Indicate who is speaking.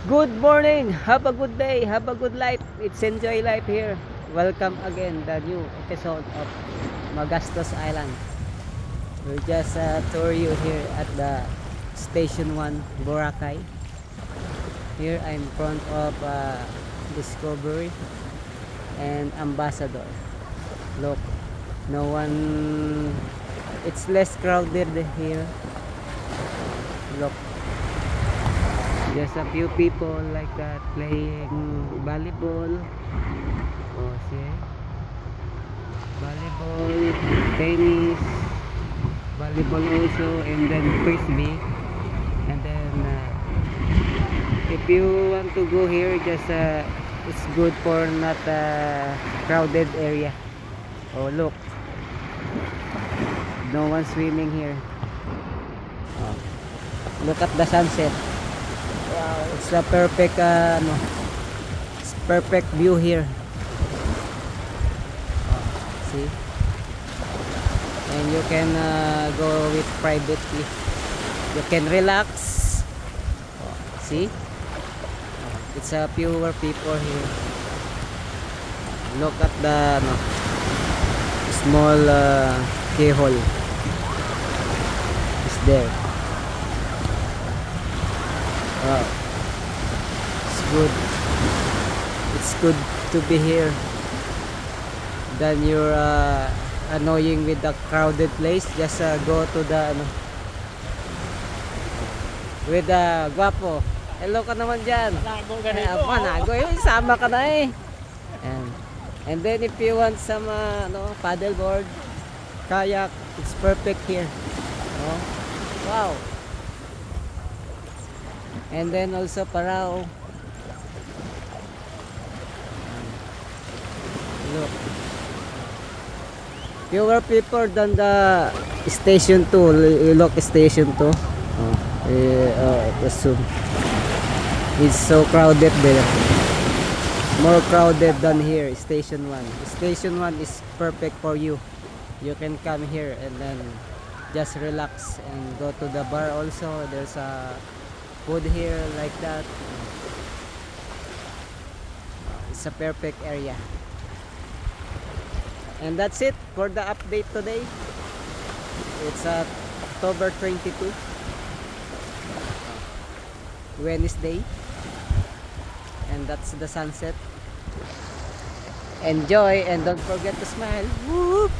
Speaker 1: Good morning, have a good day, have a good life. It's Enjoy Life here. Welcome again the new episode of Magastos Island. We'll just tour you here at the Station 1 Boracay. Here I'm in front of Discovery and Ambassador. Look, no one, it's less crowded here. Look, just a few people like that playing volleyball. Oh, see? Volleyball, tennis, volleyball also, and then frisbee. And then if you want to go here, just it's good for not crowded area. Oh, look, no one swimming here. Oh, look at the sunset. Wow, it's a perfect it's perfect view here. See, and you can go with privately. You can relax. See, it's a fewer people here. Look at the small keyhole is there. Wow, it's good. It's good to be here. Then you're annoying with the crowded place. Just go to the with the guwapo. Hello ka naman dyan. Manago yun, sama ka na eh. And then if you want some paddle board, kayak, it's perfect here. Oh, wow. And then also Parao. Look, fewer people than the station 2. Look, station 2. It's so crowded there. More crowded than here. Station 1. Station 1 is perfect for you. You can come here and then just relax and go to the bar also. There's a food here like that. It's a perfect area. And that's it for the update today. It's October 22, Wednesday, and that's the sunset. Enjoy and don't forget to smile. Whoop!